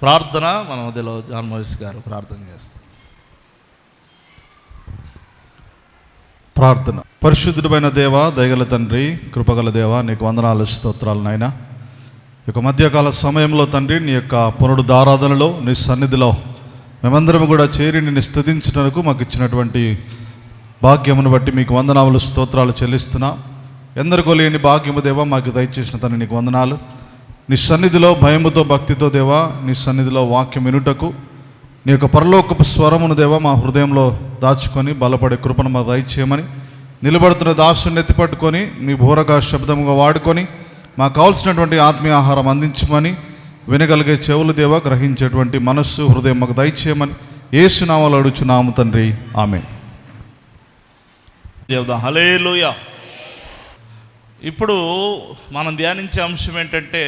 ప్రార్థన మన మధ్యలో జాన్ మోయిస్ గారు ప్రార్థన చేస్తారు. ప్రార్థన. పరిశుద్ధుడైన దేవ, దయగల తండ్రి, కృపగల దేవ, నీకు వందనాలు, స్తోత్రాలు నాయన. ఈ యొక్క మధ్యకాల సమయంలో తండ్రి, నీ యొక్క పునరుద్ధారాధనలో, నీ సన్నిధిలో మేమందరం కూడా చేరి నిన్ను స్తుతించడానికి మాకు ఇచ్చినటువంటి భాగ్యమును బట్టి మీకు వందనాలు, స్తోత్రాలు చెల్లిస్తున్నా. ఎందరికో లేని భాగ్యము దేవా మాకు దయచేసిన తండ్రి నీకు వందనాలు. నీ సన్నిధిలో భయముతో, భక్తితో దేవా, నీ సన్నిధిలో వాక్యం వినుటకు నీ యొక్క పరలోకపు స్వరమును దేవా మా హృదయంలో దాచుకొని బలపడే కృపను మాకు దయచేయమని, నిలబడుతున్న దాసుని ఎత్తిపట్టుకొని మీ బోరగా శబ్దముగా వాడుకొని మాకు కావాల్సినటువంటి ఆత్మీయ ఆహారం అందించమని, వినగలిగే చెవులు దేవా, గ్రహించేటువంటి మనస్సు, హృదయం మాకు దయచేయమని యేసు నామములో అడుగుచున్నాము తండ్రి, ఆమేన్. హల్లెలూయా. ఇప్పుడు మనం ధ్యానించే అంశం ఏంటంటే,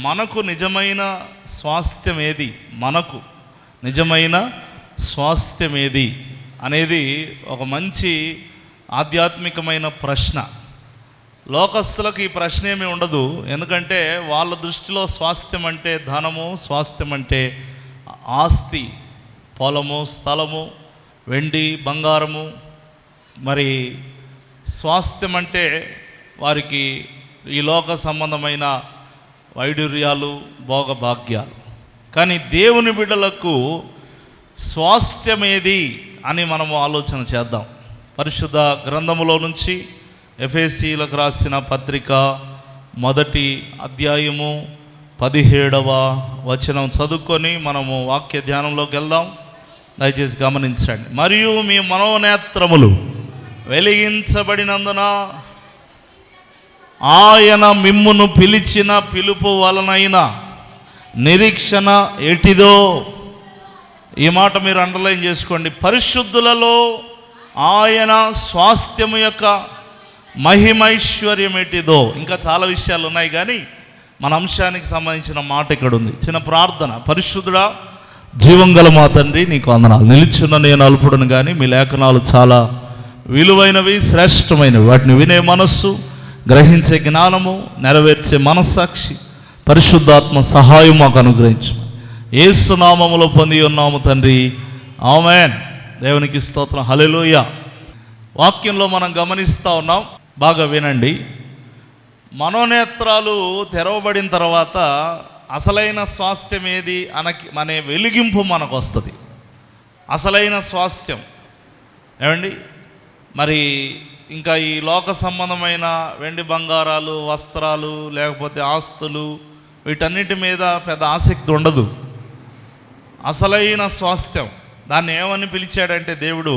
మనకు నిజమైన స్వాస్థ్యం ఏది, మనకు నిజమైన స్వాస్థ్యం ఏది అనేది ఒక మంచి ఆధ్యాత్మికమైన ప్రశ్న. లోకస్తులకు ఈ ప్రశ్న ఏమీ ఉండదు, ఎందుకంటే వాళ్ళ దృష్టిలో స్వాస్థ్యం అంటే ధనము, స్వాస్థ్యం అంటే ఆస్తి, పొలము, స్థలము, వెండి, బంగారము. మరి స్వాస్థ్యం అంటే వారికి ఈ లోక సంబంధమైన వైడూర్యాలు, భోగభాగ్యాలు. కానీ దేవుని బిడ్డలకు స్వాస్థ్యం ఏది అని మనము ఆలోచన చేద్దాం. పరిశుద్ధ గ్రంథములో నుంచి ఎఫెసీలకు రాసిన పత్రిక 1వ అధ్యాయము 17వ వచనం చదువుకొని మనము వాక్య ధ్యానంలోకి వెళ్దాం. దయచేసి గమనించండి. మరియు మీ మనోనేత్రములు వెలిగించబడినందున ఆయన మిమ్మును పిలిచిన పిలుపు వలనైన నిరీక్షణ ఎటిదో. ఈ మాట మీరు అండర్లైన్ చేసుకోండి. పరిశుద్ధులలో ఆయన స్వాస్థ్యము యొక్క మహిమైశ్వర్యం ఎటిదో. ఇంకా చాలా విషయాలు ఉన్నాయి, కానీ మన అంశానికి సంబంధించిన మాట ఇక్కడ ఉంది. చిన్న ప్రార్థన. పరిశుద్ధుడా, జీవం గల మా తండ్రి, నీకు వందనాలు. నిలుచున్న నేను అల్పుడను, కానీ మీ లేఖనాలు చాలా విలువైనవి, శ్రేష్టమైనవి. వాటిని వినే మనస్సు, గ్రహించే జ్ఞానము, నెరవేర్చే మనస్సాక్షి, పరిశుద్ధాత్మ సహాయం మాకు అనుగ్రహించు. యేసు నామములో పొంది ఉన్నాము తండ్రి, ఆమేన్. దేవునికి స్తోత్రం. హల్లెలూయా. వాక్యంలో మనం గమనిస్తూ ఉన్నాం, బాగా వినండి. మనోనేత్రాలు తెరవబడిన తర్వాత అసలైన స్వాస్థ్యం ఏది అనే వెలిగింపు మనకు వస్తుంది. అసలైన స్వాస్థ్యం ఏమండి? మరి ఇంకా ఈ లోక సంబంధమైన వెండి బంగారాలు, వస్త్రాలు, లేకపోతే ఆస్తులు, వీటన్నిటి మీద పెద్ద ఆసక్తి ఉండదు. అసలైన స్వాస్థ్యం, దాన్ని ఏమని పిలిచాడంటే దేవుడు,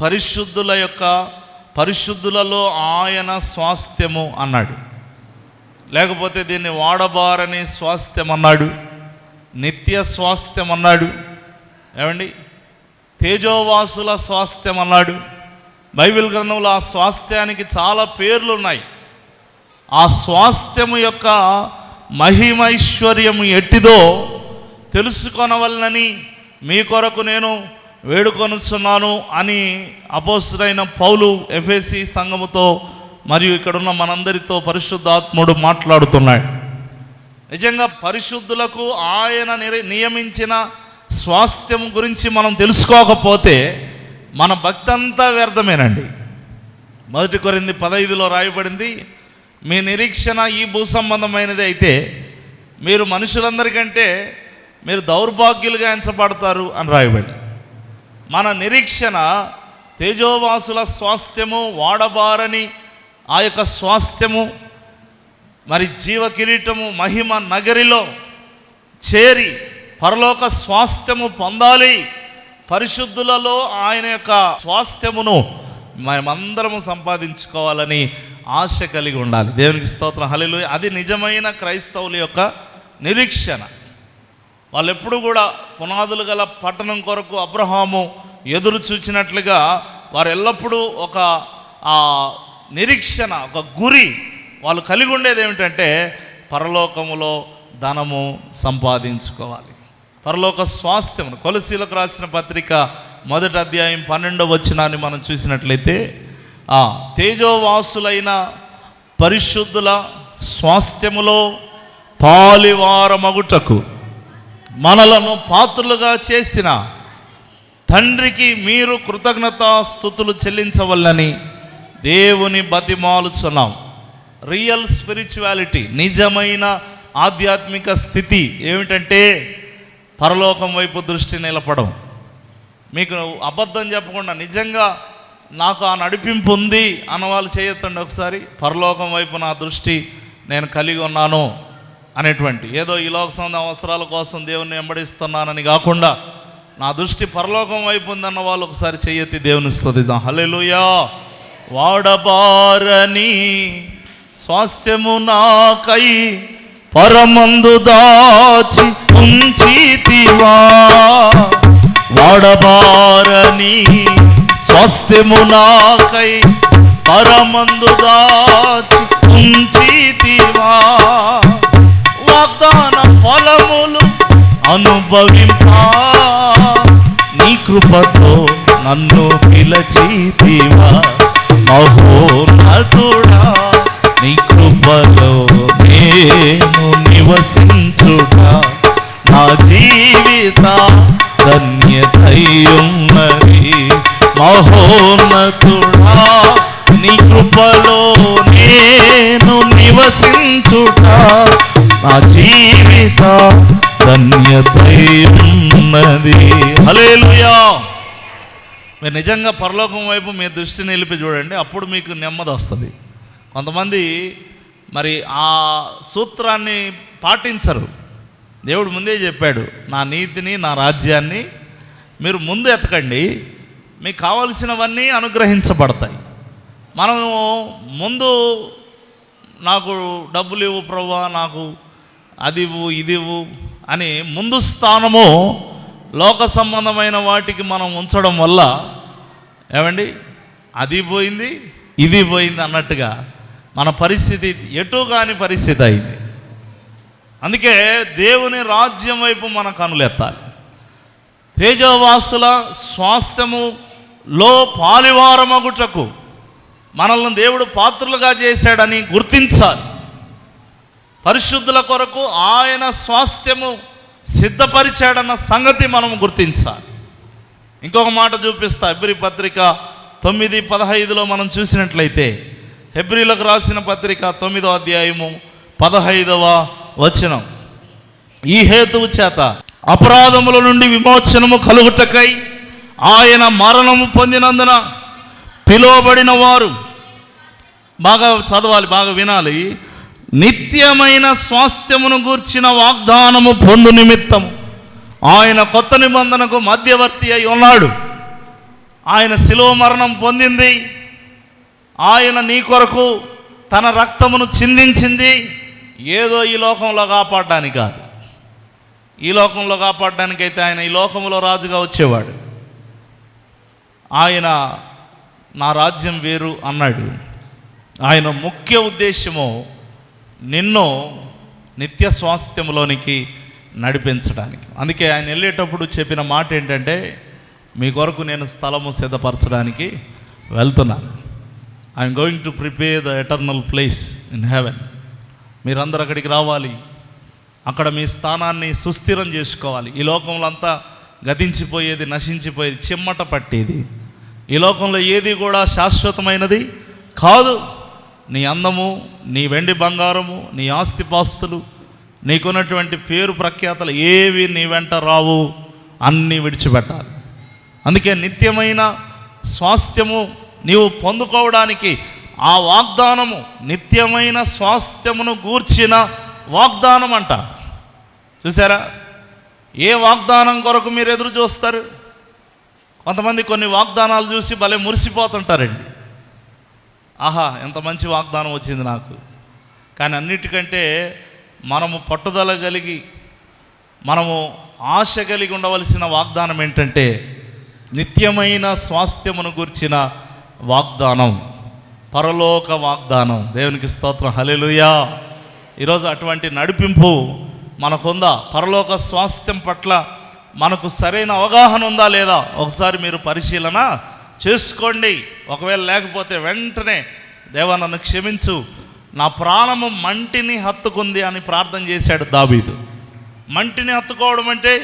పరిశుద్ధులలో ఆయన స్వాస్థ్యము అన్నాడు. లేకపోతే దీన్ని వాడబారని స్వాస్థ్యం అన్నాడు, నిత్య స్వాస్థ్యం అన్నాడు, ఏమండి, తేజోవాసుల స్వాస్థ్యం అన్నాడు. బైబిల్ గ్రంథంలో ఆ స్వాస్థ్యానికి చాలా పేర్లు ఉన్నాయి. ఆ స్వాస్థ్యము యొక్క మహిమైశ్వర్యము ఎట్టిదో తెలుసుకొనవలనని మీ కొరకు నేను వేడుకొనుచున్నాను అని అపోస్తలుడైన పౌలు ఎఫెసీ సంఘముతో మరియు ఇక్కడున్న మనందరితో పరిశుద్ధాత్ముడు మాట్లాడుతున్నాడు. నిజంగా పరిశుద్ధులకు ఆయన నియమించిన స్వాస్థ్యం గురించి మనం తెలుసుకోకపోతే మన భక్తి అంతా వ్యర్థమేనండి. 1 కొరింథీ 15లో రాయబడింది, మీ నిరీక్షణ ఈ భూ సంబంధమైనది అయితే మీరు మనుషులందరికంటే మీరు దౌర్భాగ్యులుగా ఎంచబడతారు అని రాయబడింది. మన నిరీక్షణ తేజోవాసుల స్వాస్థ్యము, వాడబారని ఆ యొక్క స్వాస్థ్యము, మరి జీవ కిరీటము, మహిమ నగరిలో చేరి పరలోక స్వాస్థ్యము పొందాలి. పరిశుద్ధులలో ఆయన యొక్క స్వాస్థ్యమును మనమందరము సంపాదించుకోవాలని ఆశ కలిగి ఉండాలి. దేవునికి స్తోత్రం. హల్లెలూయా. అది నిజమైన క్రైస్తవుల యొక్క నిరీక్షణ. వాళ్ళు ఎప్పుడు కూడా పునాదులు గల పట్టణం కొరకు అబ్రహాము ఎదురు చూచినట్లుగా వారు ఎల్లప్పుడూ ఒక నిరీక్షణ, ఒక గురి వాళ్ళు కలిగి ఉండేది ఏమిటంటే పరలోకములో ధనము సంపాదించుకోవాలి, పరలోక స్వాస్థ్యమును. కొలసీలకు రాసిన పత్రిక 1వ అధ్యాయం 12వ వచనాన్ని మనం చూసినట్లయితే, తేజోవాసులైన పరిశుద్ధుల స్వాస్థ్యములో పాలివారమగుటకు మనలను పాత్రులుగా చేసిన తండ్రికి మీరు కృతజ్ఞతాస్తుతులు చెల్లించవల్లని దేవుని బతిమాలుచున్నాం. రియల్ స్పిరిచువాలిటీ, నిజమైన ఆధ్యాత్మిక స్థితి ఏమిటంటే పరలోకం వైపు దృష్టి నిలపడం. మీకు అబద్ధం చెప్పకుండా నిజంగా నాకు ఆ నడిపింపు ఉంది అన్నవాళ్ళు చేయొద్దండి ఒకసారి. పరలోకం వైపు నా దృష్టి నేను కలిగి ఉన్నాను అనేటువంటి, ఏదో ఈ లోక సంబంధ అవసరాల కోసం దేవుణ్ణి వెంబడిస్తున్నానని కాకుండా నా దృష్టి పరలోకం వైపు ఉందన్న వాళ్ళు ఒకసారి చెయ్యెత్తి దేవుని స్తుతిద్దాం. హల్లెలూయా. వాడబారని స్వాస్థ్యము నాకై పరమందు దాచి ఉంచితివా, వాడబారని స్వాస్థ్యము నాకై పరమందు దాచి ఉంచితివా, వాగ్దాన ఫలములు అనుభవింపా నీ కృపతో నన్ను పిలచితివా, మహోన్నతుడా నీ కృపలో నేను నివసించుటా, నా జీవిత ధన్యతయున్నది. మహోన్నతుడా నీ కృపలో నేను నివసించుటా, నా జీవిత ధన్యతయున్నది. హల్లెలూయా. మీరు నిజంగా పరలోకం వైపు మీ దృష్టి నిలిపి చూడండి, అప్పుడు మీకు నెమ్మది వస్తుంది. కొంతమంది మరి ఆ సూత్రాన్ని పాటించరు. దేవుడు ముందే చెప్పాడు, నా నీతిని నా రాజ్యాన్ని మీరు ముందు ఎతకండి, మీకు కావలసినవన్నీ అనుగ్రహించబడతాయి. మనము ముందు నాకు డబ్బులు ఇవ్వు ప్రభువా, నాకు అది ఇవ్వు ఇది ఇవ్వు అని ముందు స్థానము లోక సంబంధమైన వాటికి మనం ఉంచడం వల్ల ఏమండి అది పోయింది ఇది పోయింది అన్నట్టుగా మన పరిస్థితి ఎటు కాని పరిస్థితి అయింది. అందుకే దేవుని రాజ్యం వైపు మన కనులెత్తాలి. తేజవాసుల స్వాస్థ్యములో పాలివారమగుటకు మనల్ని దేవుడు పాత్రులుగా చేశాడని గుర్తించాలి. పరిశుద్ధుల కొరకు ఆయన స్వాస్థ్యము సిద్ధపరిచాడన్న సంగతి మనం గుర్తించాలి. ఇంకొక మాట చూపిస్తా. హెబ్రీ పత్రిక 9:15 మనం చూసినట్లయితే, హెబ్రీలకు రాసిన పత్రిక 9వ అధ్యాయము 15వ వచనం, ఈ హేతువు చేత అపరాధముల నుండి విమోచనము కలుగుటకై ఆయన మరణము పొందినందున పిలువబడిన వారు, బాగా చదవాలి, బాగా వినాలి, నిత్యమైన స్వాస్థ్యమును గూర్చిన వాగ్దానము పొందు నిమిత్తము ఆయన కొత్త నిబంధనకు మధ్యవర్తి అయి ఉన్నాడు. ఆయన శిలువ మరణం పొందింది, ఆయన నీ కొరకు తన రక్తమును చిందించింది. ఏదో ఈ లోకంలో కాపాడడానికి కాదు. ఈ లోకంలో కాపాడడానికైతే ఆయన ఈ లోకంలో రాజుగా వచ్చేవాడు. ఆయన నా రాజ్యం వేరు అన్నాడు. ఆయన ముఖ్య ఉద్దేశము నిన్ను నిత్య స్వాస్థ్యంలోనికి నడిపించడానికి. అందుకే ఆయన వెళ్ళేటప్పుడు చెప్పిన మాట ఏంటంటే, మీ కొరకు నేను స్థలము సిద్ధపరచడానికి వెళ్తున్నాను. I'm going to prepare the eternal place in heaven. మీరందరూ అక్కడికి రావాలి, అక్కడ మీ స్థానాన్ని సుస్థిరం చేసుకోవాలి. ఈ లోకంలో అంతా గతించిపోయేది, నశించిపోయేది, చిమ్మట పట్టేది. ఈ లోకంలో ఏది కూడా శాశ్వతమైనది కాదు. నీ అందము, నీ వెండి బంగారము, నీ ఆస్తిపాస్తులు, నీకున్నటువంటి పేరు ప్రఖ్యాతలు ఏవి నీ వెంట రావు, అన్నీ విడిచిపెట్టాలి. అందుకే నిత్యమైన స్వాస్థ్యము నీవు పొందుకోవడానికి ఆ వాగ్దానము, నిత్యమైన స్వాస్థ్యమును గూర్చిన వాగ్దానం అంట. చూసారా, ఏ వాగ్దానం కొరకు మీరు ఎదురు చూస్తారు? కొంతమంది కొన్ని వాగ్దానాలు చూసి భలే మురిసిపోతుంటారండి. ఆహా, ఎంత మంచి వాగ్దానం వచ్చింది నాకు. కానీ అన్నిటికంటే మనము పట్టుదల కలిగి, మనము ఆశ కలిగి ఉండవలసిన వాగ్దానం ఏంటంటే నిత్యమైన స్వాస్థ్యమును గూర్చిన వాగ్దానం, పరలోక వాగ్దానం. దేవునికి స్తోత్రం, హల్లెలూయా. ఈరోజు అటువంటి నడిపింపు మనకుందా? పరలోక స్వాస్థ్యం పట్ల మనకు సరైన అవగాహన ఉందా లేదా ఒకసారి మీరు పరిశీలన చేసుకోండి. ఒకవేళ లేకపోతే వెంటనే దేవా నన్ను క్షమించు, నా ప్రాణము మంటిని హత్తుకుంది అని ప్రార్థన చేశాడు దావీదు. మంటిని హత్తుకోవడం అంటే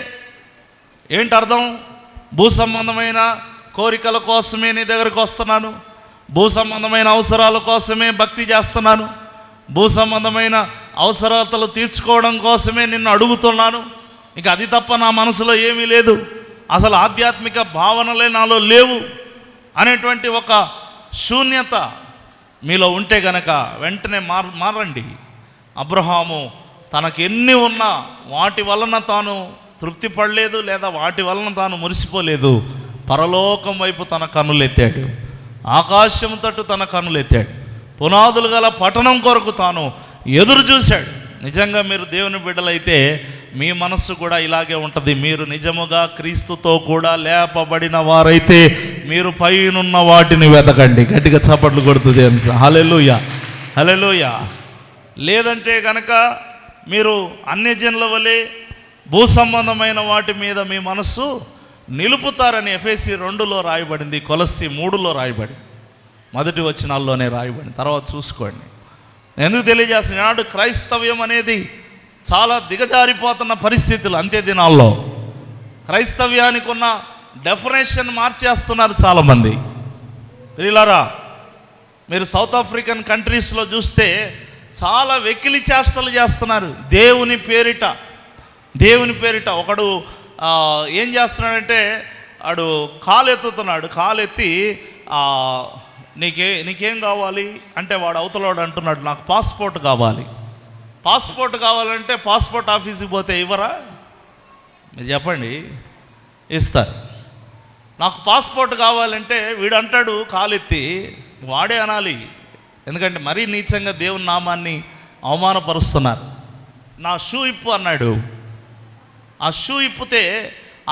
ఏంటి అర్థం? భూ సంబంధమైన కోరికల కోసమే నీ దగ్గరకు వస్తున్నాను, భూ సంబంధమైన అవసరాల కోసమే భక్తి చేస్తున్నాను, భూ సంబంధమైన అవసరాలు తీర్చుకోవడం కోసమే నిన్ను అడుగుతున్నాను, ఇక అది తప్ప నా మనసులో ఏమీ లేదు, అసలు ఆధ్యాత్మిక భావనలే నాలో లేవు అనేటువంటి ఒక శూన్యత మీలో ఉంటే గనక వెంటనే మారండి. అబ్రహాము తనకు ఎన్ని ఉన్నా వాటి వలన తాను తృప్తి పడలేదు, లేదా వాటి వలన తాను మురిసిపోలేదు. పరలోకం వైపు తన కన్నులెత్తాడు, ఆకాశం తట్టు తన కన్నులెత్తాడు, పునాదులు గల పట్టణం కొరకు తాను ఎదురు చూశాడు. నిజంగా మీరు దేవుని బిడ్డలైతే మీ మనస్సు కూడా ఇలాగే ఉంటుంది. మీరు నిజముగా క్రీస్తుతో కూడా లేపబడిన వారైతే మీరు పైనున్న వాటిని వెతకండి. గట్టిగా చప్పట్లు కొడుతుంది హల్లెలూయా, హల్లెలూయా. లేదంటే కనుక మీరు అన్యజనుల వలె భూ సంబంధమైన వాటి మీద మీ మనస్సు నిలుపుతారని ఎఫెసీ 2లో రాయబడింది, కొలస్సీ 3లో రాయబడింది, మొదటి వచనాల్లోనే రాయబడింది. తర్వాత చూసుకోండి. ఎందుకు తెలియజేస్తున్నాడు? క్రైస్తవ్యం అనేది చాలా దిగజారిపోతున్న పరిస్థితులు. అంతే దినాల్లో క్రైస్తవ్యానికి ఉన్న డెఫినేషన్ మార్చేస్తున్నారు చాలామంది. ప్రియులారా, మీరు సౌత్ ఆఫ్రికన్ కంట్రీస్లో చూస్తే చాలా వెకిలి చేష్టలు చేస్తున్నారు దేవుని పేరిట. దేవుని పేరిట ఒకడు ఏం చేస్తున్నాడంటే వాడు కాలెత్తుతున్నాడు, కాలెత్తి నీకేం కావాలి అంటే వాడు అవతలవాడు అంటున్నాడు నాకు పాస్పోర్ట్ కావాలి. పాస్పోర్ట్ కావాలంటే పాస్పోర్ట్ ఆఫీస్కి పోతే ఇవ్వరా? మీరు చెప్పండి, ఇస్తారు. నాకు పాస్పోర్ట్ కావాలంటే వీడు అంటాడు కాలెత్తి, వాడే అనాలి, ఎందుకంటే మరీ నీచంగా దేవుని నామాన్ని అవమానపరుస్తున్నారు. నా షూ ఇప్పు అన్నాడు. ఆ షూ ఇప్పితే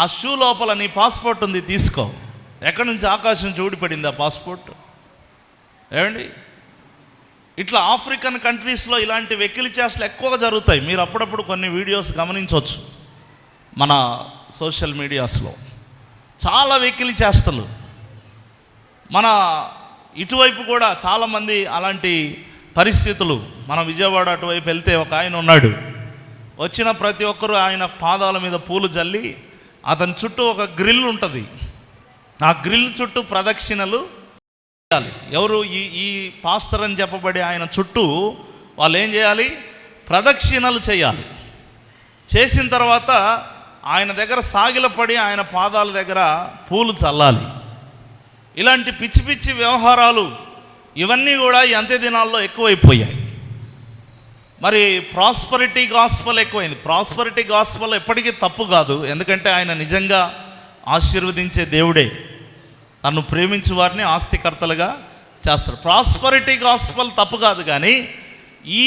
ఆ షూ లోపల నీ పాస్పోర్ట్ ఉంది, తీసుకో. ఎక్కడి నుంచి ఆకాశం నుంచి ఊడిపడింది ఆ పాస్పోర్ట్? ఏమండి, ఇట్లా ఆఫ్రికన్ కంట్రీస్లో ఇలాంటి వెకిలి చేష్టలు ఎక్కువగా జరుగుతాయి. మీరు అప్పుడప్పుడు కొన్ని వీడియోస్ గమనించవచ్చు మన సోషల్ మీడియాస్లో. చాలా వెకిలి చేష్టలు. మన ఇటువైపు కూడా చాలామంది అలాంటి పరిస్థితులు. మన విజయవాడ అటువైపు వెళ్తే ఒక ఆయన ఉన్నాడు. వచ్చిన ప్రతి ఒక్కరూ ఆయన పాదాల మీద పూలు జల్లి అతని చుట్టూ ఒక గ్రిల్ ఉంటుంది. ఆ గ్రిల్ చుట్టూ ప్రదక్షిణలు చేయాలి. ఎవరు? ఈ పాస్టర్ అని చెప్పబడి ఆయన చుట్టూ వాళ్ళు ఏం చేయాలి? ప్రదక్షిణలు చేయాలి. చేసిన తర్వాత ఆయన దగ్గర సాగిలపడి ఆయన పాదాల దగ్గర పూలు చల్లాలి. ఇలాంటి పిచ్చి పిచ్చి వ్యవహారాలు ఇవన్నీ కూడా ఈ అంత్య దినాల్లో ఎక్కువైపోయాయి. మరి ప్రాస్పరిటీ గాస్పల్ ఎక్కువైంది. ప్రాస్పరిటీ గాస్పల్ ఎప్పటికీ తప్పు కాదు, ఎందుకంటే ఆయన నిజంగా ఆశీర్వదించే దేవుడే. తను ప్రేమించే వారిని ఆస్తికర్తలుగా చేస్తాడు. ప్రాస్పరిటీ గాస్పల్ తప్పు కాదు, కానీ ఈ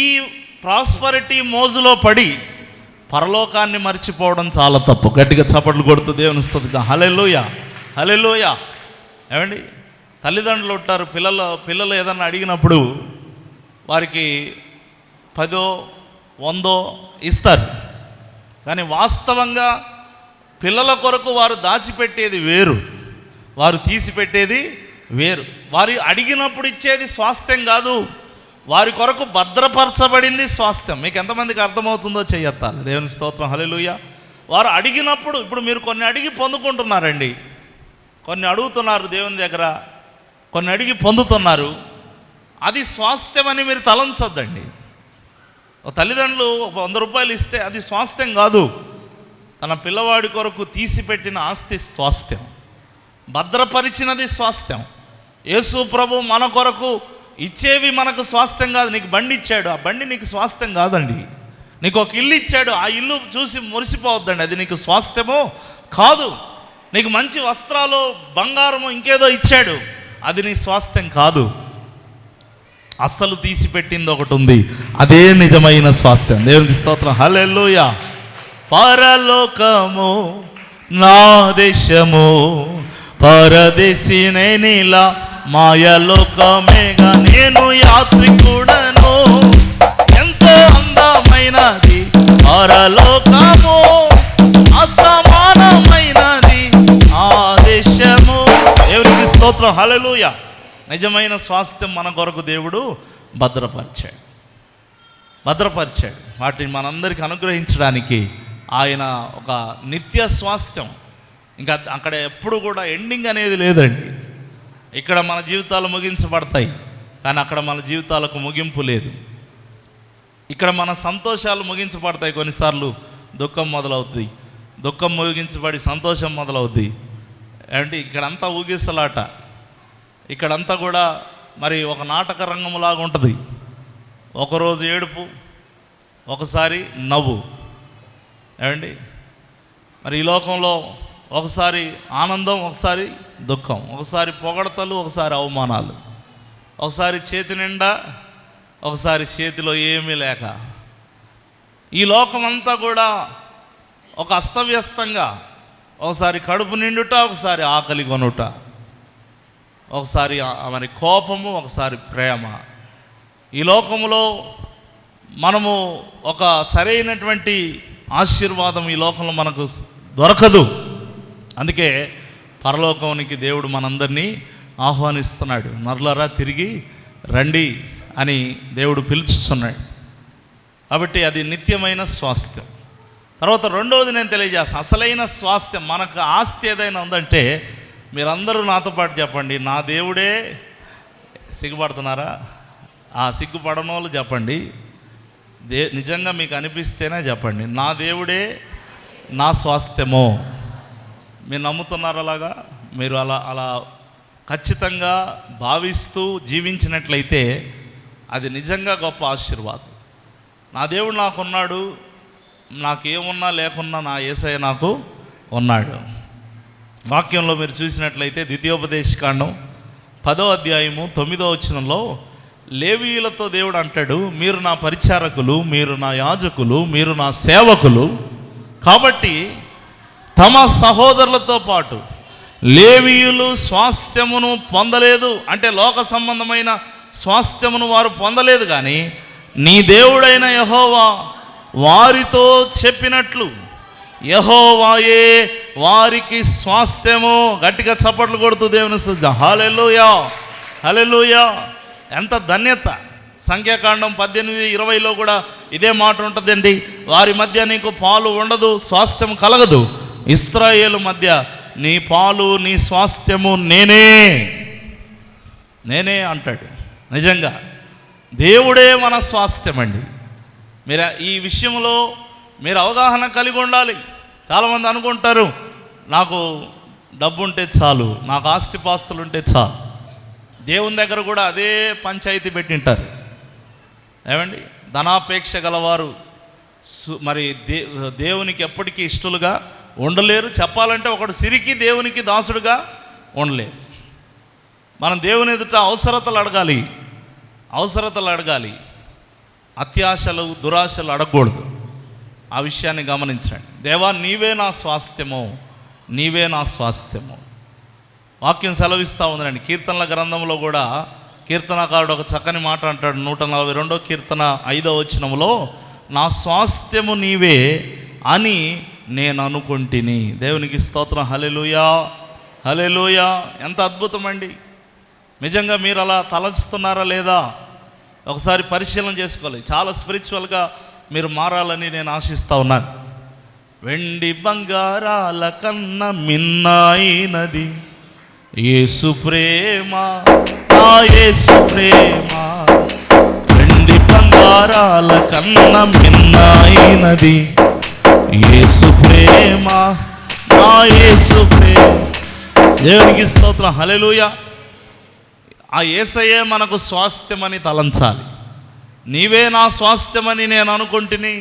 ప్రాస్పరిటీ మోజులో పడి పరలోకాన్ని మర్చిపోవడం చాలా తప్పు. గట్టిగా చప్పట్లు కొడుతూ దేవుని స్తుతిద్దాం. హల్లెలూయా, హల్లెలూయా. ఏమండి, తల్లిదండ్రులు ఉంటారు, పిల్లలు ఏదన్నా అడిగినప్పుడు వారికి 10 100 ఇస్తారు. కానీ వాస్తవంగా పిల్లల కొరకు వారు దాచిపెట్టేది వేరు, వారు తీసిపెట్టేది వేరు. వారు అడిగినప్పుడు ఇచ్చేది స్వాస్థ్యం కాదు, వారి కొరకు భద్రపరచబడింది స్వాస్థ్యం. మీకు ఎంతమందికి అర్థమవుతుందో చెయ్యొత్తాలి. దేవుని స్తోత్రం, హల్లెలూయా. వారు అడిగినప్పుడు, ఇప్పుడు మీరు కొన్ని అడిగి పొందుకుంటున్నారండి, కొన్ని అడుగుతున్నారు దేవుని దగ్గర, కొన్ని అడిగి పొందుతున్నారు. అది స్వాస్థ్యం అని మీరు తలంచొద్దండి. తల్లిదండ్రులు 100 రూపాయలు ఇస్తే అది స్వాస్థ్యం కాదు. తన పిల్లవాడి కొరకు తీసిపెట్టిన ఆస్తి స్వాస్థ్యం, భద్రపరిచినది స్వాస్థ్యం. యేసు ప్రభు మన కొరకు ఇచ్చేవి మనకు స్వాస్థ్యం కాదు. నీకు బండి ఇచ్చాడు, ఆ బండి నీకు స్వాస్థ్యం కాదండి. నీకు ఒక ఇల్లు ఇచ్చాడు, ఆ ఇల్లు చూసి మురిసిపోవద్దండి, అది నీకు స్వాస్థ్యమో కాదు. నీకు మంచి వస్త్రాలు, బంగారము, ఇంకేదో ఇచ్చాడు, అది నీ స్వాస్థ్యం కాదు. అస్సలు తీసిపెట్టింది ఒకటి ఉంది, అదే నిజమైన స్వాస్థ్యం. దేవునికి స్తోత్రం, హల్లెలూయా. పరలోకము నా దేశము, పరదేశి నేనిలా మాయలోకమేగా నేను యాత్రికుడను, ఎంతో అందమైనది పరలోకము, అసమానమైనది ఆ దేశము. దేవునికి స్తోత్రం, హల్లెలూయా. నిజమైన స్వాస్థ్యం మన కొరకు దేవుడు భద్రపరిచాడు. వాటిని మనందరికీ అనుగ్రహించడానికి ఆయన ఒక నిత్య స్వాస్థ్యం. ఇంకా అక్కడ ఎప్పుడు కూడా ఎండింగ్ అనేది లేదండి. ఇక్కడ మన జీవితాలు ముగించబడతాయి, కానీ అక్కడ మన జీవితాలకు ముగింపు లేదు. ఇక్కడ మన సంతోషాలు ముగించబడతాయి, కొన్నిసార్లు దుఃఖం మొదలవుతుంది, దుఃఖం ముగించబడి సంతోషం మొదలవుద్ది. అంటే ఇక్కడంతా ఊగిసలాట, ఇక్కడంతా కూడా మరి ఒక నాటక రంగంలాగా ఉంటుంది. ఒకరోజు ఏడుపు, ఒకసారి నవ్వు. ఏమండి, మరి ఈ లోకంలో ఒకసారి ఆనందం, ఒకసారి దుఃఖం, ఒకసారి పొగడతలు, ఒకసారి అవమానాలు, ఒకసారి చేతి నిండా, ఒకసారి చేతిలో ఏమీ లేక, ఈ లోకమంతా కూడా ఒక అస్తవ్యస్తంగా, ఒకసారి కడుపు నిండుట, ఒకసారి ఆకలి కొనుట, ఒకసారి మరి కోపము, ఒకసారి ప్రేమ. ఈ లోకములో మనము ఒక సరైనటువంటి ఆశీర్వాదం ఈ లోకంలో మనకు దొరకదు. అందుకే పరలోకానికి దేవుడు మనందరినీ ఆహ్వానిస్తున్నాడు. నరులారా తిరిగి రండి అని దేవుడు పిలుచుతున్నాడు. కాబట్టి అది నిత్యమైన స్వాస్థ్యం. తర్వాత రెండవది నేను తెలియజేస్తాను, అసలైన స్వాస్థ్యం. మనకు ఆస్తి ఏదైనా ఉందంటే మీరందరూ నాతో పాటు చెప్పండి, నా దేవుడే. సిగ్గుపడుతున్నారా? సిగ్గుపడని వాళ్ళు చెప్పండి. నిజంగా మీకు అనిపిస్తేనే చెప్పండి, నా దేవుడే నా స్వాస్థ్యము. మీరు నమ్ముతున్నారు అలాగా? మీరు అలా ఖచ్చితంగా భావిస్తూ జీవించినట్లయితే అది నిజంగా గొప్ప ఆశీర్వాదం. నా దేవుడు నాకున్నాడు, నాకేమున్నా లేకున్నా నా యేసయ్య నాకు ఉన్నాడు. వాక్యంలో మీరు చూసినట్లయితే ద్వితీయోపదేశకాండం 10వ అధ్యాయము 9వ వచనంలో లేవీయులతో దేవుడు అంటాడు, మీరు నా పరిచారకులు, మీరు నా యాజకులు, మీరు నా సేవకులు. కాబట్టి తమ సహోదరులతో పాటు లేవీయులు స్వాస్థ్యమును పొందలేదు. అంటే లోక సంబంధమైన స్వాస్థ్యమును వారు పొందలేదు, కానీ నీ దేవుడైన యెహోవా వారితో చెప్పినట్లు యెహోవాయే వారికి స్వాస్థ్యము. గట్టిగా చప్పట్లు కొడుతూ దేవుని స్తుతిద్దాం. హల్లెలూయా, హల్లెలూయా. ఎంత ధన్యత. సంఖ్యాకాండం 18:20లో కూడా ఇదే మాట ఉంటుందండి, వారి మధ్య నీకు పాలు ఉండదు, స్వాస్థ్యం కలగదు. ఇశ్రాయేలు మధ్య నీ పాలు నీ స్వాస్థ్యము నేనే అంటాడు. నిజంగా దేవుడే మన స్వాస్థ్యం అండి. మీరు ఈ విషయంలో మీరు అవగాహన కలిగి ఉండాలి. చాలామంది అనుకుంటారు, నాకు డబ్బు ఉంటే చాలు, నాకు ఆస్తిపాస్తులు ఉంటే చాలు. దేవుని దగ్గర కూడా అదే పంచాయతీ పెట్టింటారు. ఏమండి, ధనాపేక్ష గలవారు మరి దేవునికి ఎప్పటికీ ఇష్టలుగా ఉండలేరు. చెప్పాలంటే ఒకడు సిరికి దేవునికి దాసుడుగా ఉండలేరు. మనం దేవుని ఎదుట అవసరతలు అడగాలి, అత్యాశలు దురాశలు అడగకూడదు. ఆ విషయాన్ని గమనించండి. దేవా నీవే నా స్వాస్థ్యము, నీవే నా స్వాస్థ్యము. వాక్యం సెలవిస్తూ ఉందండి. కీర్తనల గ్రంథంలో కూడా కీర్తనకారుడు ఒక చక్కని మాట అంటాడు. 142వ కీర్తన 5వ వచనంలో, నా స్వాస్థ్యము నీవే అని నేను అనుకుంటుని. దేవునికి స్తోత్రం. హల్లెలూయా, హల్లెలూయా. ఎంత అద్భుతం అండి. నిజంగా మీరు అలా తలంచుతున్నారా లేదా ఒకసారి పరిశీలన చేసుకోవాలి. చాలా స్పిరిచువల్గా మీరు మారాలని నేను ఆశిస్తూ ఉన్నాను. వెండి బంగారాల కన్నా మిన్నైనది యేసు ప్రేమ, నా యేసు ప్రేమ. వెండి బంగారాల కన్నా మిన్నైనది యేసు ప్రేమ, నా యేసు ప్రేమ. దేవునికి స్తోత్రం. హల్లెలూయా. ఆ యేసయ్యే మనకు స్వాస్థ్యమని తలంచాలి. నీవే నా స్వాస్థ్యమని నేను అనుకుంటుని.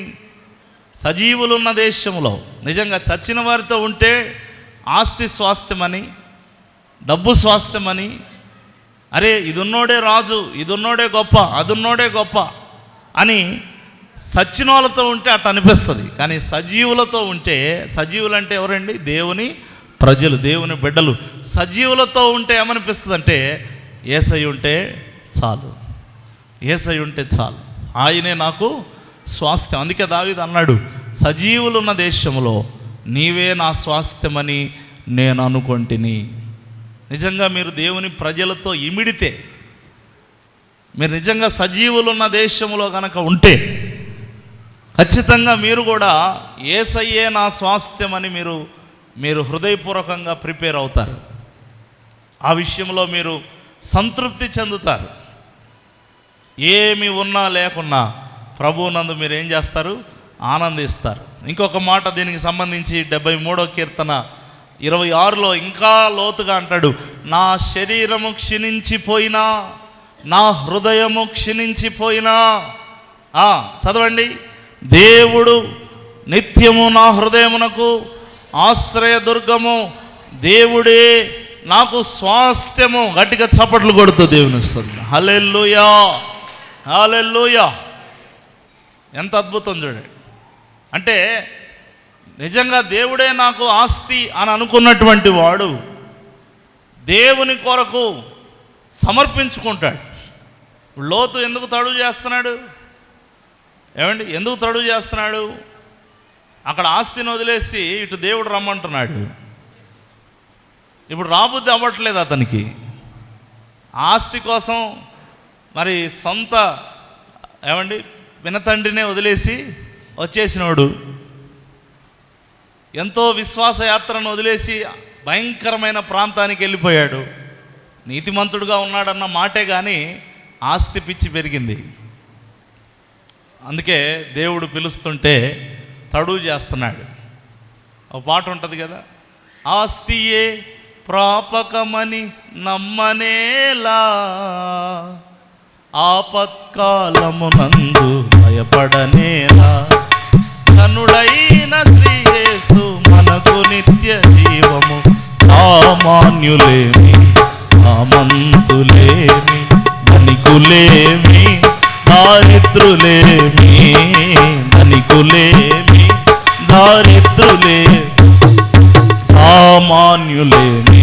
సజీవులున్న దేశంలో నిజంగా చచ్చిన వారితో ఉంటే ఆస్తి స్వాస్థ్యమని, డబ్బు స్వాస్థ్యమని, అరే ఇదున్నోడే రాజు, ఇదున్నోడే గొప్ప, అదున్నోడే గొప్ప అని సచ్చిన వాళ్ళతో ఉంటే అట్లా అనిపిస్తుంది. కానీ సజీవులతో ఉంటే, సజీవులు అంటే ఎవరండి? దేవుని ప్రజలు, దేవుని బిడ్డలు. సజీవులతో ఉంటే ఏమనిపిస్తుంది అంటే, యేసయ్య ఉంటే చాలు, యేసయ్య ఉంటే చాలు, ఆయనే నాకు స్వాస్థ్యం. అందుకే దావీదు అన్నాడు, సజీవులున్న దేశంలో నీవే నా స్వాస్థ్యమని నేను అనుకుంటుని. నిజంగా మీరు దేవుని ప్రజలతో ఇమిడితే, మీరు నిజంగా సజీవులున్న దేశంలో కనుక ఉంటే, ఖచ్చితంగా మీరు కూడా యేసయ్యే నా స్వాస్థ్యం అని మీరు హృదయపూర్వకంగా ప్రిపేర్ అవుతారు. ఆ విషయంలో మీరు సంతృప్తి చెందుతారు. ఏమి ఉన్నా లేకున్నా ప్రభువునందు మీరు ఏం చేస్తారు? ఆనందిస్తారు. ఇంకొక మాట దీనికి సంబంధించి 73వ కీర్తన 26లో ఇంకా లోతుగా అంటాడు, నా శరీరము క్షీణించిపోయినా, నా హృదయము క్షీణించిపోయినా. చదవండి, దేవుడు నిత్యము నా హృదయమునకు ఆశ్రయదుర్గము, దేవుడే నాకు స్వాస్థ్యము. గట్టిగా చప్పట్లు కొడుతూ దేవుని స్తుతి. హల్లెలూయా, హల్లెలూయా. ఎంత అద్భుతం చూడండి. అంటే నిజంగా దేవుడే నాకు ఆస్తి అని అనుకున్నటువంటి వాడు దేవుని కొరకు సమర్పించుకుంటాడు. లోతు ఎందుకు తడువు చేస్తున్నాడు? ఏమండి, ఎందుకు తడువు చేస్తున్నాడు? అక్కడ ఆస్తిని వదిలేసి ఇటు దేవుడు రమ్మంటున్నాడు. ఇప్పుడు రాబుద్ది అవ్వట్లేదు అతనికి. ఆస్తి కోసం మరి సొంత వినతండ్రినే వదిలేసి వచ్చేసినోడు, ఎంతో విశ్వాసయాత్రను వదిలేసి భయంకరమైన ప్రాంతానికి వెళ్ళిపోయాడు. నీతిమంతుడుగా ఉన్నాడన్న మాటే కానీ ఆస్తి పిచ్చి పెరిగింది. అందుకే దేవుడు పిలుస్తుంటే తడువు చేస్తున్నాడు. ఒక పాట ఉంటుంది కదా, ఆస్తియే ప్రాపకమని నమ్మనేలా, ఆపత్కాలమునందు భయపడనేలా, కనుడైన శ్రీ యేసు మనకు నిత్య జీవము. సామాన్యులేమి సామంతులేమి, ధనికులేమి దారిద్రులేమి, ధనికులేమి దారిద్రులేమి, సామాన్యులేమి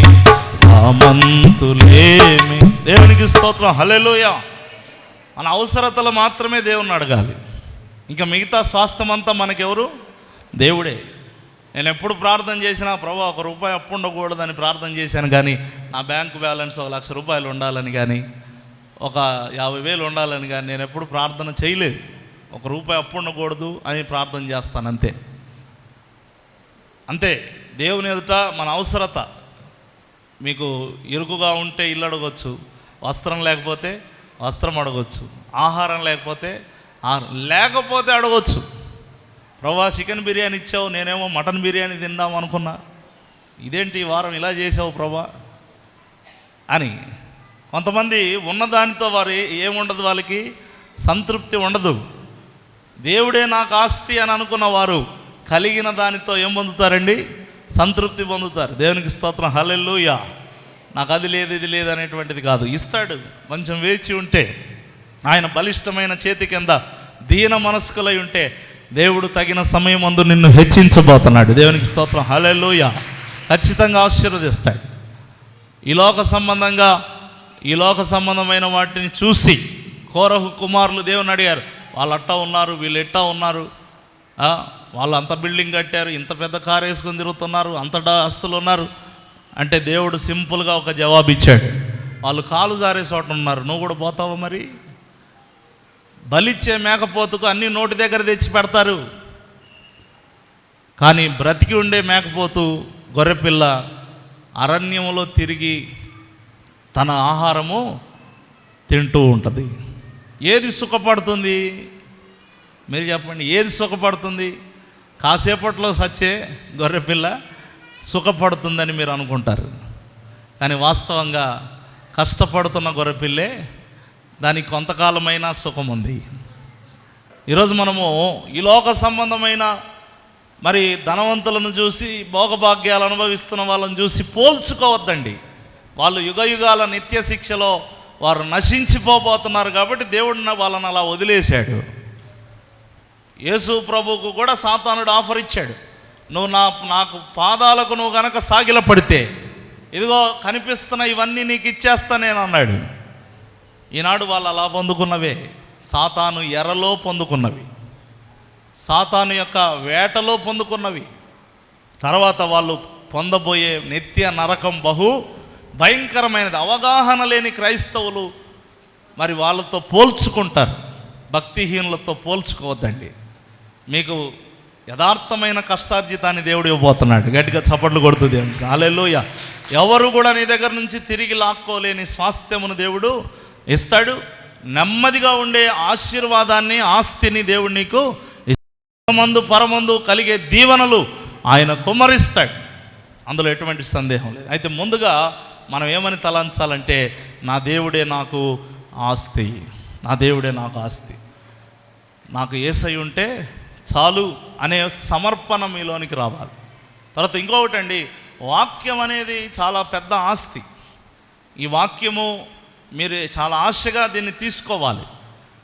సామంతులేమి. దేవునికి స్తోత్రం, హల్లెలూయా. మన అవసరతలు మాత్రమే దేవుణ్ణి అడగాలి. ఇంకా మిగతా స్వాస్థ్యం అంతా మనకెవరు? దేవుడే. నేను ఎప్పుడు ప్రార్థన చేసినా ప్రభు 1 రూపాయి అప్పు ఉండకూడదని ప్రార్థన చేశాను, కానీ నా బ్యాంకు బ్యాలెన్స్ 1,00,000 రూపాయలు ఉండాలని కానీ, ఒక 50,000 ఉండాలని కానీ నేను ఎప్పుడు ప్రార్థన చేయలేదు. 1 రూపాయి అప్పు ఉండకూడదు అని ప్రార్థన చేస్తాను, అంతే. అంతే. దేవుని ఎదుట మన అవసరత, మీకు ఇరుకుగా ఉంటే ఇల్లు అడగొచ్చు, వస్త్రం లేకపోతే వస్త్రం అడగొచ్చు, ఆహారం లేకపోతే అడగొచ్చు. ప్రభా చికెన్ బిర్యానీ ఇచ్చావు, నేనేమో మటన్ బిర్యానీ తిందాం అనుకున్నా, ఇదేంటి ఈ వారం ఇలా చేసావు ప్రభా అని. కొంతమంది ఉన్నదానితో వారు ఏముండదు, వాళ్ళకి సంతృప్తి ఉండదు. దేవుడే నాకు ఆస్తి అని అనుకున్న వారు కలిగిన దానితో ఏం పొందుతారండి? సంతృప్తి పొందుతారు. దేవునికి స్తోత్రం, హల్లెలూయా. నాకు అది లేదు ఇది లేదు అనేటువంటిది కాదు, ఇస్తాడు. కొంచెం వేచి ఉంటే, ఆయన బలిష్టమైన చేతి కింద దీన మనస్కులై ఉంటే దేవుడు తగిన సమయం అందు నిన్ను హెచ్చించబోతున్నాడు. దేవునికి స్తోత్రం, హల్లెలూయా. ఖచ్చితంగా ఆశీర్వదిస్తాడు. ఈ లోక సంబంధమైన వాటిని చూసి కోరహు కుమారులు దేవుని అడిగారు, వాళ్ళు అట్టా ఉన్నారు, వీళ్ళు ఎట్టా ఉన్నారు, వాళ్ళు అంత బిల్డింగ్ కట్టారు, ఇంత పెద్ద కారు వేసుకొని తిరుగుతున్నారు, అంత ఆస్తులు ఉన్నారు అంటే దేవుడు సింపుల్గా ఒక జవాబు ఇచ్చాడు. వాళ్ళు కాలు జారే చోట ఉన్నారు, నువ్వు కూడా పోతావా? మరి బలిచ్చే మేకపోతుకు అన్ని నోటి దగ్గర తెచ్చి పెడతారు, కానీ బ్రతికి ఉండే మేకపోతు గొర్రెపిల్ల అరణ్యంలో తిరిగి తన ఆహారము తింటూ ఉంటుంది. ఏది సుఖపడుతుంది? మీరు చెప్పండి, ఏది సుఖపడుతుంది? కాసేపట్లో సచ్చే గొర్రెపిల్ల సుఖపడుతుందని మీరు అనుకుంటారు, కానీ వాస్తవంగా కష్టపడుతున్న గొర్రెపిల్లే దానికి కొంతకాలమైన సుఖం ఉంది. ఈరోజు మనము ఈ లోక సంబంధమైన మరి ధనవంతులను చూసి, భోగభాగ్యాలు అనుభవిస్తున్న వాళ్ళని చూసి పోల్చుకోవద్దండి. వాళ్ళు యుగయుగాల నిత్య శిక్షలో వారు నశించిపోబోతున్నారు కాబట్టి దేవుడు వాళ్ళని అలా వదిలేశాడు. యేసు ప్రభువుకు కూడా సాతానుడు ఆఫర్ ఇచ్చాడు, నువ్వు నాకు పాదాలకు నువ్వు గనక సాగిల పడితే ఇదిగో కనిపిస్తున్న ఇవన్నీ నీకు ఇచ్చేస్తా నేను అన్నాడు. ఈనాడు వాళ్ళు అలా పొందుకున్నవే సాతాను ఎరలో పొందుకున్నవి, సాతాను యొక్క వేటలో పొందుకున్నవి. తర్వాత వాళ్ళు పొందబోయే నిత్య నరకం బహు భయంకరమైనది. అవగాహన లేని క్రైస్తవులు మరి వాళ్ళతో పోల్చుకుంటారు. భక్తిహీనులతో పోల్చుకోవద్దండి. మీకు యథార్థమైన కష్టార్జితాన్ని దేవుడు ఇవ్వబోతున్నాడు. గట్టిగా చప్పట్లు కొడుతుంది. హల్లెలూయ. ఎవరు కూడా నీ దగ్గర నుంచి తిరిగి లాక్కోలేని స్వాస్థ్యమును దేవుడు ఇస్తాడు. నెమ్మదిగా ఉండే ఆశీర్వాదాన్ని, ఆస్తిని దేవుడు నీకు మందు పరమందు కలిగే దీవెనలు ఆయన కుమ్మరిస్తాడు. అందులో ఎటువంటి సందేహం లేదు. అయితే ముందుగా మనం ఏమని తలంచాలంటే, నా దేవుడే నాకు ఆస్తి, నా దేవుడే నాకు ఆస్తి, నాకు యేసయ్య ఉంటే చాలు అనే సమర్పణ మీలోనికి రావాలి. తర్వాత ఇంకొకటి అండి, వాక్యం అనేది చాలా పెద్ద ఆస్తి. ఈ వాక్యము మీరు చాలా ఆశగా దీన్ని తీసుకోవాలి.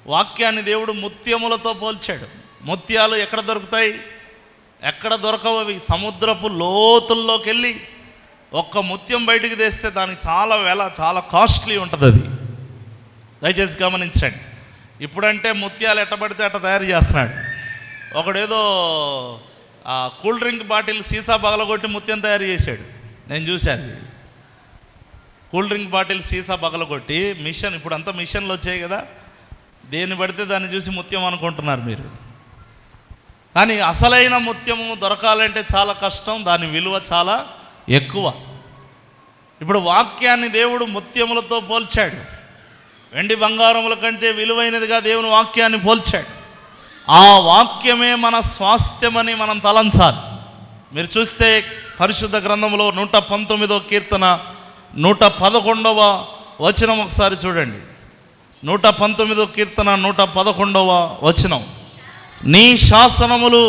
వాక్యాన్ని దేవుడు ముత్యములతో పోల్చాడు. ముత్యాలు ఎక్కడ దొరుకుతాయి? ఎక్కడ దొరకవు. అవి సముద్రపు లోతుల్లోకి వెళ్ళి ఒక్క ముత్యం బయటికి తెస్తే దానికి చాలా వెల, చాలా కాస్ట్లీ ఉంటుంది. అది దయచేసి గమనించండి. ఇప్పుడంటే ముత్యాలు ఎట్టబడితే అట్ట తయారు చేస్తున్నాడు. ఒకడేదో కూల్ డ్రింక్ బాటిల్ సీసా పగలగొట్టి ముత్యం తయారు చేశాడు. నేను చూశాను. కూల్ డ్రింక్ బాటిల్ సీసా పగలగొట్టి మిషన్, ఇప్పుడు అంతా మిషన్లు వచ్చాయి కదా, దేన్ని పడితే దాన్ని చూసి ముత్యం అనుకుంటున్నారు మీరు. కానీ అసలైన ముత్యము దొరకాలంటే చాలా కష్టం, దాని విలువ చాలా ఎక్కువ. ఇప్పుడు వాక్యాన్ని దేవుడు ముత్యములతో పోల్చాడు. వెండి బంగారముల కంటే విలువైనదిగా దేవుని వాక్యాన్ని పోల్చాడు. ఆ వాక్యమే మన స్వాస్థ్యమని మనం తలంచాలి. మీరు చూస్తే పరిశుద్ధ గ్రంథంలో 119వ కీర్తన 111వ వచనం ఒకసారి చూడండి. 119వ కీర్తన 111వ వచనం. నీ శాసనములు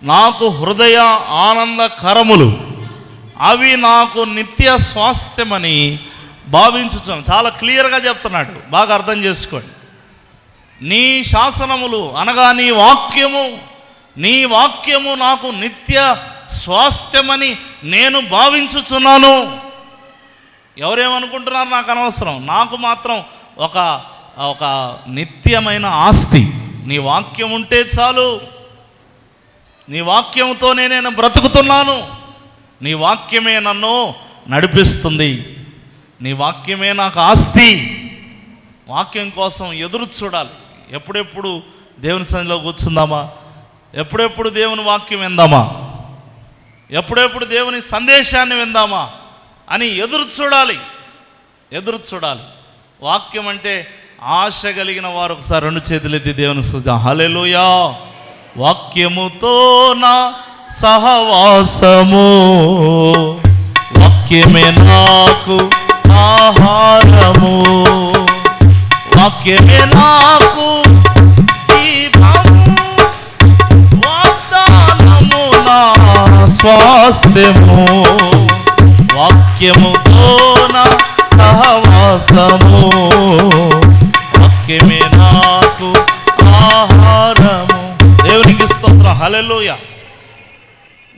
నాకు హృదయ ఆనందకరములు, అవి నాకు నిత్య స్వాస్థ్యమని భావించుచున్నాను. చాలా క్లియర్గా చెప్తున్నాడు, బాగా అర్థం చేసుకోండి. నీ శాసనములు అనగా నీ వాక్యము నాకు నిత్య స్వాస్థ్యమని నేను భావించుచున్నాను. ఎవరేమనుకుంటున్నారు నాకు అనవసరం, నాకు మాత్రం ఒక నిత్యమైన ఆస్తి నీ వాక్యం ఉంటే చాలు. నీ వాక్యంతోనే నేను బ్రతుకుతున్నాను. నీ వాక్యమే నన్ను నడిపిస్తుంది. నీ వాక్యమే నాకు ఆస్తి. వాక్యం కోసం ఎదురు చూడాలి. ఎప్పుడెప్పుడు దేవుని సన్నిధిలో కూర్చుందామా, ఎప్పుడెప్పుడు దేవుని వాక్యం విందామా, ఎప్పుడెప్పుడు దేవుని సందేశాన్ని విందామా అని ఎదురు చూడాలి. వాక్యం అంటే ఆశ కలిగిన వారు ఒకసారి 2 చేతులెత్తి దేవుని స్తుతిద్దాం. హల్లెలూయా. వాక్యముతో నా సహవాసము, వాక్యమే నాకు ఆహారము, వాక్యమే నాకు దీపము, వాగ్దానము నా స్వాస్థ్యము, వాక్యముతో నా సహవాసము, వాక్యమే నాకు ఆహారము. దేవునికి స్తోత్రం. హల్లెలూయా.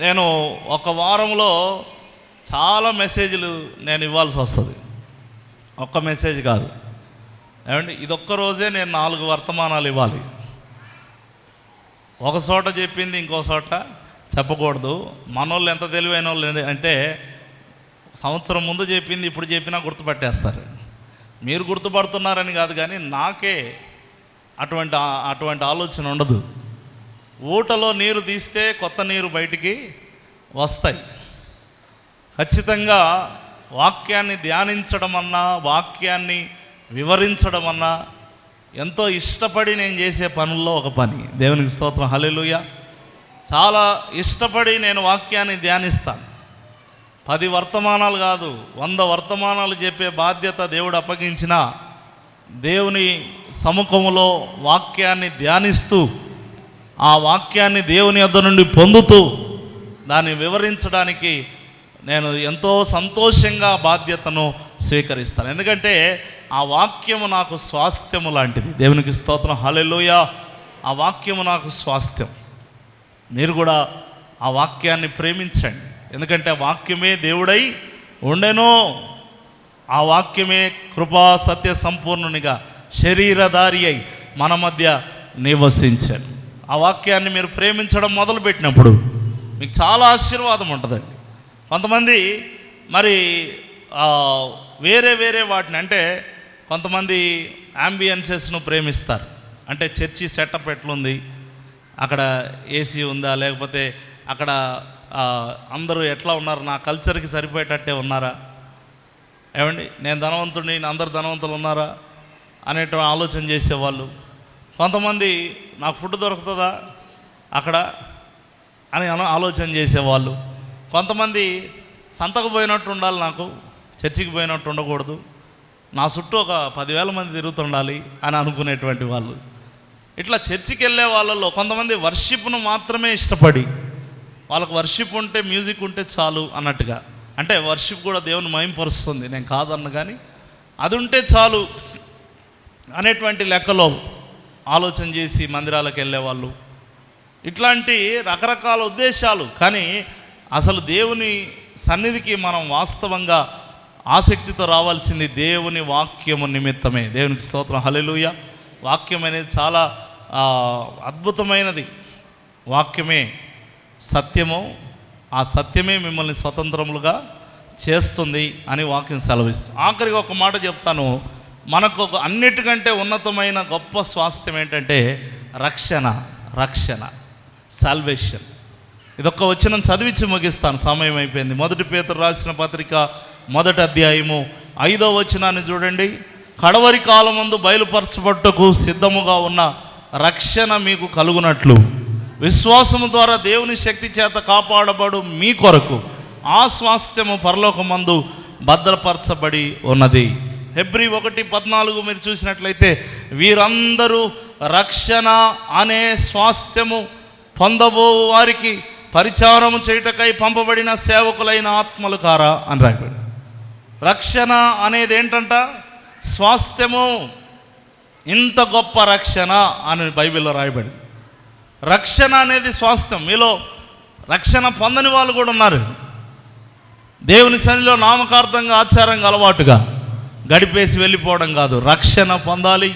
నేను ఒక వారంలో చాలా మెసేజ్లు నేను ఇవ్వాల్సి వస్తుంది. ఒక్క మెసేజ్ కాదు ఏమండి, ఇదొక్క రోజే నేను 4 వర్తమానాలు ఇవ్వాలి. ఒక చోట చెప్పింది ఇంకో చోట చెప్పకూడదు. మనోళ్ళు ఎంత తెలివైన వాళ్ళు అంటే, సంవత్సరం ముందు చెప్పింది ఇప్పుడు చెప్పినా గుర్తుపట్టేస్తారు. మీరు గుర్తుపడుతున్నారని కాదు, కానీ నాకే అటువంటి ఆలోచన ఉండదు. ఊటలో నీరు తీస్తే కొత్త నీరు బయటికి వస్తాయి. ఖచ్చితంగా వాక్యాన్ని ధ్యానించడం అన్నా, వాక్యాన్ని వివరించడం అన్నా ఎంతో ఇష్టపడి నేను చేసే పనుల్లో ఒక పని. దేవునికి స్తోత్రం. హల్లెలూయా. చాలా ఇష్టపడి నేను వాక్యాన్ని ధ్యానిస్తాను. 10 వర్తమానాలు కాదు, 100 వర్తమానాలు చెప్పే బాధ్యత దేవుడు అప్పగించిన, దేవుని సముఖములో వాక్యాన్ని ధ్యానిస్తూ, ఆ వాక్యాన్ని దేవుని యొద్ద నుండి పొందుతూ దాన్ని వివరించడానికి నేను ఎంతో సంతోషంగా బాధ్యతను స్వీకరిస్తాను. ఎందుకంటే ఆ వాక్యము నాకు స్వాస్థ్యము లాంటిది. దేవునికి స్తోత్రం. హల్లెలూయా. ఆ వాక్యము నాకు స్వాస్థ్యం. మీరు కూడా ఆ వాక్యాన్ని ప్రేమించండి. ఎందుకంటే ఆ వాక్యమే దేవుడై ఉండెను. ఆ వాక్యమే కృపా సత్య సంపూర్ణునిగా శరీరధారి అయి మన మధ్య నివసించాను. ఆ వాక్యాన్ని మీరు ప్రేమించడం మొదలుపెట్టినప్పుడు మీకు చాలా ఆశీర్వాదం ఉంటుందండి. కొంతమంది మరి వేరే వాటిని, అంటే కొంతమంది యాంబియన్సెస్ను ప్రేమిస్తారు. అంటే చర్చి సెటప్ ఎట్లుంది, అక్కడ ఏసీ ఉందా, లేకపోతే అక్కడ అందరూ ఎట్లా ఉన్నారు, నా కల్చర్కి సరిపోయేటట్టే ఉన్నారా, ఏమండి నేను ధనవంతుడిని, అందరు ధనవంతులు ఉన్నారా అనేట ఆలోచన చేసేవాళ్ళు. కొంతమంది నాకు ఫుడ్ దొరుకుతుందా అక్కడ అని ఆలోచన చేసేవాళ్ళు. కొంతమంది సంతకు పోయినట్టు ఉండాలి, నాకు చర్చికి పోయినట్టు ఉండకూడదు, నా చుట్టూ ఒక 10,000 మంది తిరుగుతుండాలి అని అనుకునేటువంటి వాళ్ళు. ఇట్లా చర్చికి వెళ్ళే వాళ్ళలో కొంతమంది వర్షిప్ను మాత్రమే ఇష్టపడి, వాళ్ళకు వర్షిప్ ఉంటే, మ్యూజిక్ ఉంటే చాలు అన్నట్టుగా, అంటే వర్షిప్ కూడా దేవుని మహిమపరుస్తుంది, నేను కాదన్న, కానీ అది ఉంటే చాలు అనేటువంటి లెక్కలో ఆలోచన చేసి మందిరాలకు వెళ్ళేవాళ్ళు. ఇట్లాంటి రకరకాల ఉద్దేశాలు. కానీ అసలు దేవుని సన్నిధికి మనం వాస్తవంగా ఆసక్తితో రావాల్సింది దేవుని వాక్యము నిమిత్తమే. దేవునికి స్తోత్రం, హల్లెలూయా. వాక్యం అనేది చాలా అద్భుతమైనది. వాక్యమే సత్యము, ఆ సత్యమే మిమ్మల్ని స్వతంత్రములుగా చేస్తుంది అని వాక్యం సెలవిస్తుంది. ఆఖరికి ఒక మాట చెప్తాను, మనకు అన్నిటికంటే ఉన్నతమైన గొప్ప స్వాస్థ్యం ఏంటంటే రక్షణ, సాల్వేషన్. ఇదొక్క వచనం చదివించి ముగిస్తాను, సమయం అయిపోయింది. 1 పేతురు రాసిన పత్రిక 1వ అధ్యాయము 5వ వచనాన్ని చూడండి. కడవరి కాలమందు బయలుపరచబట్టుకు సిద్ధముగా ఉన్న రక్షణ మీకు కలుగునట్లు విశ్వాసము ద్వారా దేవుని శక్తి చేత కాపాడబడు మీ కొరకు ఆ స్వాస్థ్యము పరలోకమందు భద్రపరచబడి ఉన్నది. హెబ్రీ 1:14 మీరు చూసినట్లయితే, వీరందరూ రక్షణ అనే స్వాస్థ్యము పొందబో వారికి పరిచారము చేయుటకై పంపబడిన సేవకులైన ఆత్మలు కారా అని రాయబడి. రక్షణ అనేది ఏంటంట? స్వాస్థ్యము. ఇంత గొప్ప రక్షణ అని బైబిల్లో రాయబడింది. రక్షణ అనేది స్వాస్థ్యం. మీలో రక్షణ పొందని వాళ్ళు కూడా ఉన్నారు. దేవుని సన్నిధిలో నామకార్థంగా, ఆచారంగా, అలవాటుగా గడిపేసి వెళ్ళిపోవడం కాదు. రక్షణ పొందాలి.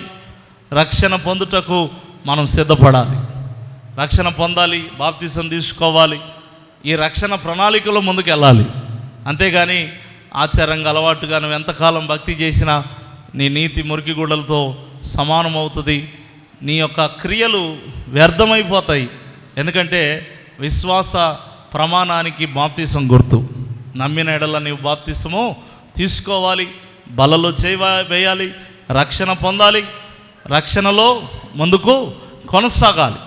రక్షణ పొందుటకు మనం సిద్ధపడాలి. రక్షణ పొందాలి, బాప్తిసం తీసుకోవాలి, ఈ రక్షణ ప్రణాళికలో ముందుకు వెళ్ళాలి. అంతేగాని ఆచారంగా, అలవాటుగా నువ్వు ఎంతకాలం భక్తి చేసినా నీ నీతి మురికి గుడ్డలతో సమానమవుతుంది. నీ యొక్క క్రియలు వ్యర్థమైపోతాయి. ఎందుకంటే విశ్వాస ప్రమాణానికి బాప్తిసం గుర్తు. నమ్మిన ఎడల నీవు బాప్తిసము తీసుకోవాలి, బలలో వేయాలి, రక్షణ పొందాలి, రక్షణలో ముందుకు కొనసాగాలి.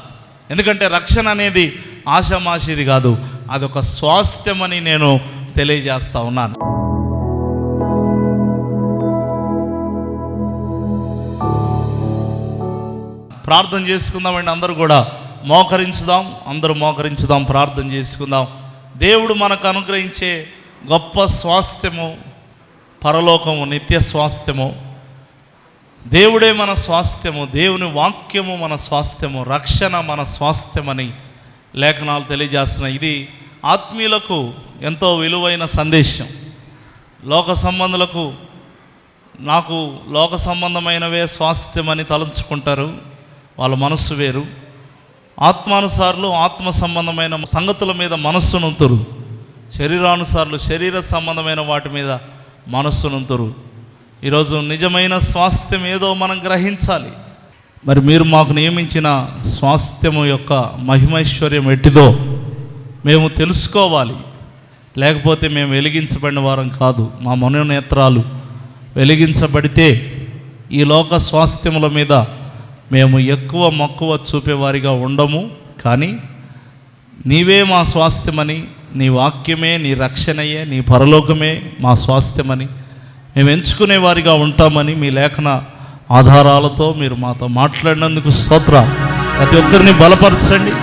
ఎందుకంటే రక్షణ అనేది ఆషామాషిది కాదు, అదొక స్వాస్థ్యం అని నేను తెలియజేస్తా ఉన్నాను. ప్రార్థన చేసుకుందామండి. అందరూ కూడా అందరూ మోకరించుదాం, ప్రార్థన చేసుకుందాం. దేవుడు మనకు అనుగ్రహించే గొప్ప స్వాస్థ్యము పరలోకము, నిత్య స్వాస్థ్యము. దేవుడే మన స్వాస్థ్యము, దేవుని వాక్యము మన స్వాస్థ్యము, రక్షణ మన స్వాస్థ్యమని లేఖనాలు తెలియజేస్తున్నాయి. ఇది ఆత్మీయులకు ఎంతో విలువైన సందేశం. లోక సంబంధులకు నాకు లోక సంబంధమైనవే స్వాస్థ్యమని తలంచుకుంటారు, వాళ్ళ మనస్సు వేరు. ఆత్మానుసారులు ఆత్మ సంబంధమైన సంగతుల మీద మనస్సునుంతురు, శరీరానుసారులు శరీర సంబంధమైన వాటి మీద మనస్సునుంతురు. ఈరోజు నిజమైన స్వాస్థ్యం ఏదో మనం గ్రహించాలి. మరి మీరు మాకు నియమించిన స్వాస్థ్యము యొక్క మహిమైశ్వర్యం ఎట్టిదో మేము తెలుసుకోవాలి. లేకపోతే మేము వెలిగించబడిన వారం కాదు. మా మనోనేత్రాలు వెలిగించబడితే ఈ లోక స్వాస్థ్యముల మీద మేము ఎక్కువ మక్కువ చూపేవారిగా ఉండము. కానీ నీవే మా స్వాస్థ్యమని, నీ వాక్యమే, నీ రక్షణయే, నీ పరలోకమే మా స్వాస్థ్యమని మేము ఎంచుకునేవారిగా ఉంటామని మీ లేఖన ఆధారాలతో మీరు మాతో మాట్లాడినందుకు స్తోత్రాలు. ప్రతి ఒక్కరిని బలపరచండి,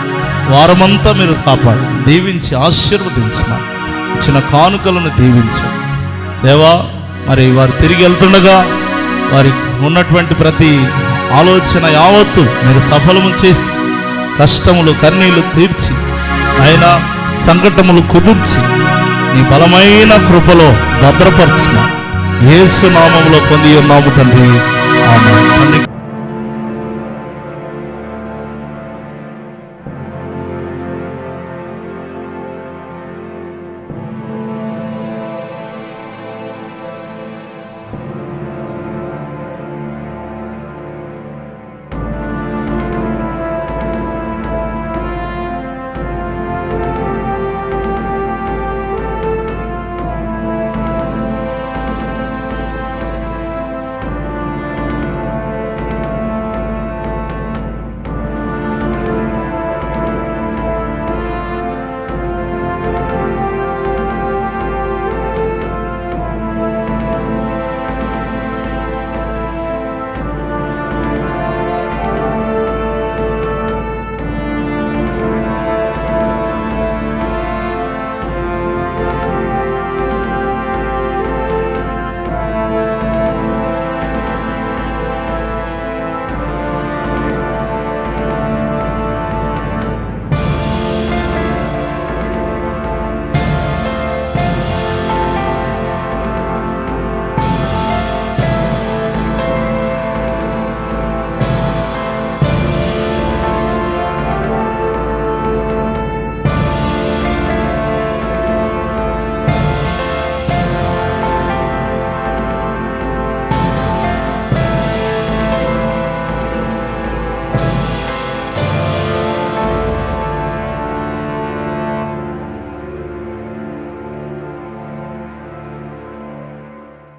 వారమంతా మీరు కాపాడి దీవించి ఆశీర్వదించమని, ఇచ్చిన కానుకలను దీవించండి దేవా. మరి వారు తిరిగి వెళ్తుండగా వారికి ఉన్నటువంటి ప్రతి ఆలోచన యావత్తు మీరు సఫలము చేసి, కష్టములు కన్నీళ్లు తీర్చి, అయినా సంకటములు కుదిర్చి నీ బలమైన కృపలో భద్రపరచుమని యేసు నామములో పొంది ఉన్నాము తండ్రి. ఆమేన్.